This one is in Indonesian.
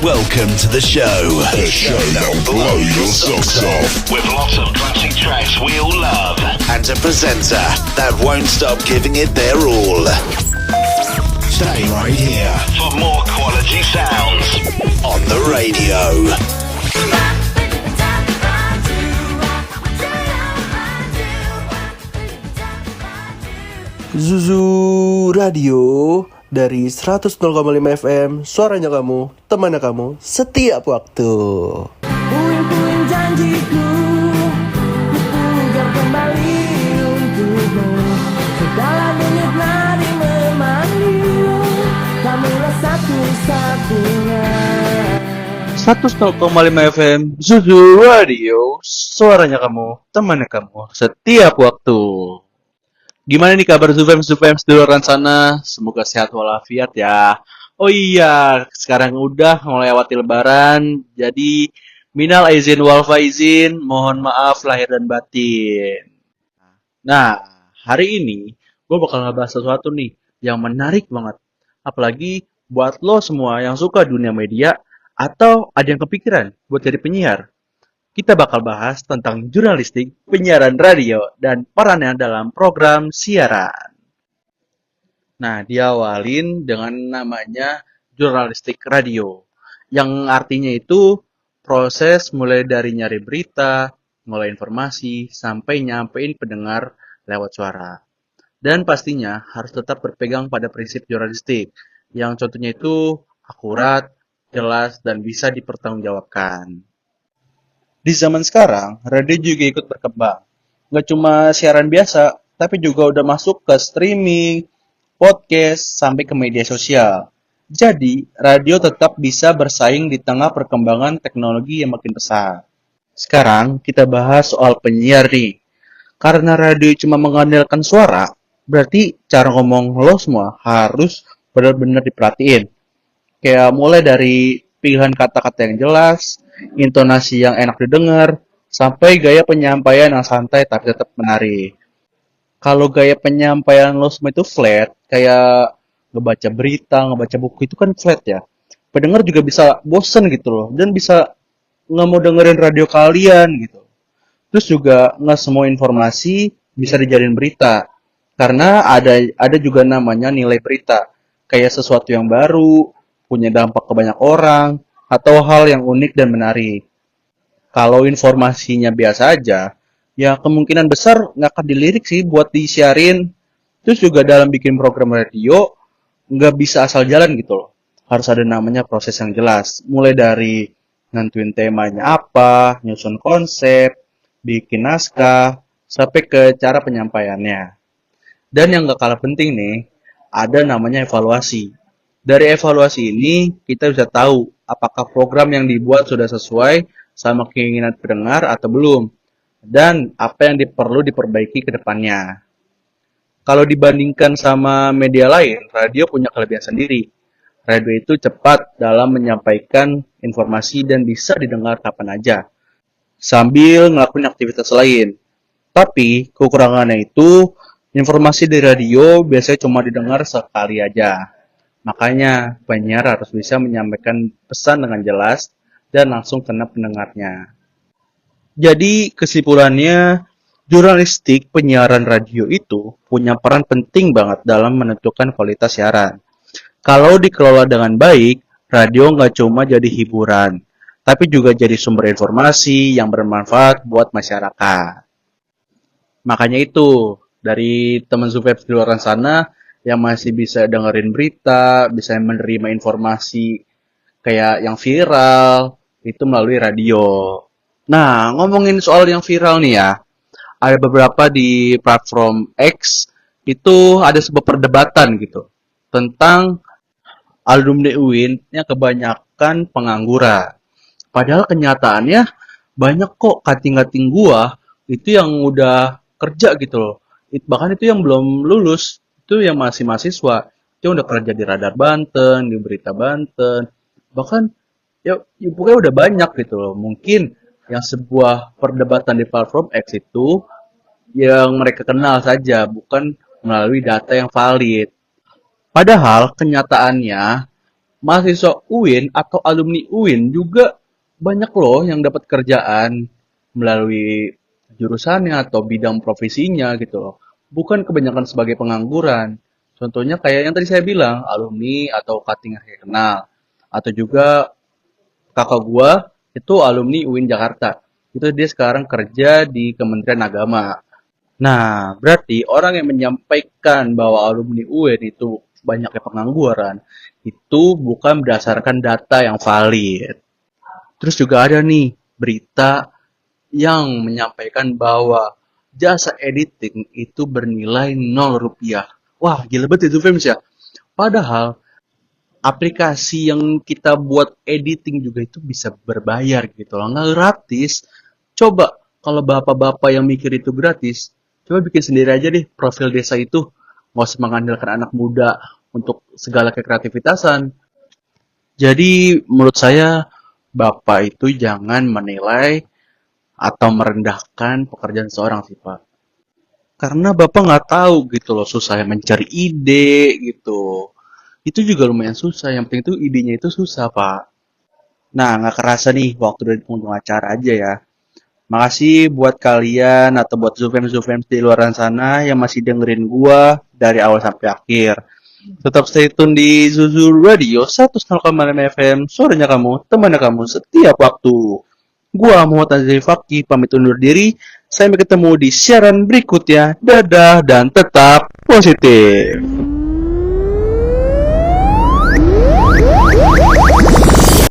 Welcome to the show. The show that'll blow your socks off. With lots of classic tracks we all love. And a presenter that won't stop giving it their all. Stay right here for more quality sounds on the radio. Zuzu Radio dari 100,5 FM, suaranya kamu, temannya kamu, setiap waktu. Puing-puing janjiku, pugar kembali untukmu. Segala denyut nadi memanggil, kamulah satu-satunya. 100,5 FM, Zuzu Radio, suaranya kamu, temannya kamu, setiap waktu. Gimana nih kabar Zufems di luar sana? Semoga sehat walafiat ya. Oh iya, sekarang udah melewati lebaran. Jadi minal aizin wal faizin, mohon maaf lahir dan batin. Nah, hari ini gue bakal ngebahas sesuatu nih yang menarik banget. Apalagi buat lo semua yang suka dunia media atau ada yang kepikiran buat jadi penyiar. Kita bakal bahas tentang jurnalistik, penyiaran radio, dan perannya dalam program siaran. Nah, diawalin dengan namanya jurnalistik radio, yang artinya itu proses mulai dari nyari berita, mulai informasi, sampai nyampein pendengar lewat suara. Dan pastinya harus tetap berpegang pada prinsip jurnalistik, yang contohnya itu akurat, jelas, dan bisa dipertanggungjawabkan. Di zaman sekarang, radio juga ikut berkembang. Nggak cuma siaran biasa, tapi juga udah masuk ke streaming, podcast, sampai ke media sosial. Jadi, radio tetap bisa bersaing di tengah perkembangan teknologi yang makin pesat. Sekarang, kita bahas soal penyiar nih. Karena radio cuma mengandalkan suara, berarti cara ngomong lo semua harus benar-benar diperhatiin. Kayak mulai dari pilihan kata-kata yang jelas, intonasi yang enak didengar, sampai gaya penyampaian yang santai tapi tetap menarik. Kalau gaya penyampaian lo semua itu flat, kayak ngebaca berita, ngebaca buku itu kan flat ya. Pendengar juga bisa bosen gitu loh, dan bisa nggak mau dengerin radio kalian gitu. Terus juga nggak semua informasi bisa dijadiin berita, karena ada juga namanya nilai berita, kayak sesuatu yang baru, punya dampak ke banyak orang, atau hal yang unik dan menarik. Kalau informasinya biasa aja, ya kemungkinan besar nggak akan dilirik sih buat disiarin. Terus juga dalam bikin program radio, nggak bisa asal jalan gitu loh. Harus ada namanya proses yang jelas. Mulai dari nentuin temanya apa, nyusun konsep, bikin naskah, sampai ke cara penyampaiannya. Dan yang nggak kalah penting nih, ada namanya evaluasi. Dari evaluasi ini, kita bisa tahu apakah program yang dibuat sudah sesuai sama keinginan pendengar atau belum, dan apa yang perlu diperbaiki ke depannya. Kalau dibandingkan sama media lain, radio punya kelebihan sendiri. Radio itu cepat dalam menyampaikan informasi dan bisa didengar kapan aja, sambil ngelakuin aktivitas lain. Tapi, kekurangannya itu, informasi di radio biasanya cuma didengar sekali aja. Makanya, penyiar harus bisa menyampaikan pesan dengan jelas dan langsung kena pendengarnya. Jadi, kesimpulannya, jurnalistik penyiaran radio itu punya peran penting banget dalam menentukan kualitas siaran. Kalau dikelola dengan baik, radio nggak cuma jadi hiburan, tapi juga jadi sumber informasi yang bermanfaat buat masyarakat. Makanya itu, dari teman Zufeps di luar sana, yang masih bisa dengerin berita, bisa menerima informasi kayak yang viral, itu melalui radio. Nah, ngomongin soal yang viral nih ya, ada beberapa di platform X, itu ada sebuah perdebatan gitu, tentang alumni UIN yang kebanyakan pengangguran. Padahal kenyataannya, banyak kok kating-kating gua, itu yang udah kerja gitu loh. Bahkan itu yang belum lulus, itu yang masih mahasiswa, itu udah kerja di Radar Banten, di Berita Banten, bahkan ya pokoknya udah banyak gitu loh. Mungkin yang sebuah perdebatan di platform X itu yang mereka kenal saja, bukan melalui data yang valid. Padahal kenyataannya mahasiswa UIN atau alumni UIN juga banyak loh yang dapat kerjaan melalui jurusannya atau bidang profesinya gitu loh. Bukan kebanyakan sebagai pengangguran. Contohnya kayak yang tadi saya bilang, alumni atau cutting yang saya kenal. Atau juga kakak gua itu alumni UIN Jakarta. Itu dia sekarang kerja di Kementerian Agama. Nah, berarti orang yang menyampaikan bahwa alumni UIN itu banyaknya pengangguran, itu bukan berdasarkan data yang valid. Terus juga ada nih berita yang menyampaikan bahwa jasa editing itu bernilai 0 rupiah. Wah, gila banget itu Fems ya. Padahal aplikasi yang kita buat editing juga itu bisa berbayar gitu loh, nggak gratis. Coba kalau bapak-bapak yang mikir itu gratis, coba bikin sendiri aja deh profil desa itu. Nggak usah mengandalkan anak muda untuk segala kekreativitasan. Jadi menurut saya bapak itu jangan menilai atau merendahkan pekerjaan seorang sih Pak. Karena bapak nggak tahu gitu loh susah mencari ide gitu. Itu juga lumayan susah. Yang penting tuh idenya itu susah Pak. Nah nggak kerasa nih waktu dari pengunjung acara aja ya. Makasih buat kalian atau buat Zufem di luar sana yang masih dengerin gua dari awal sampai akhir. Tetap stay tune di Zuzu Radio 100,6 FM. Suaranya kamu, temannya kamu setiap waktu. Gua Muhammad Azri Fakih pamit undur diri. Sampai ketemu di siaran berikutnya. Dadah dan tetap positif.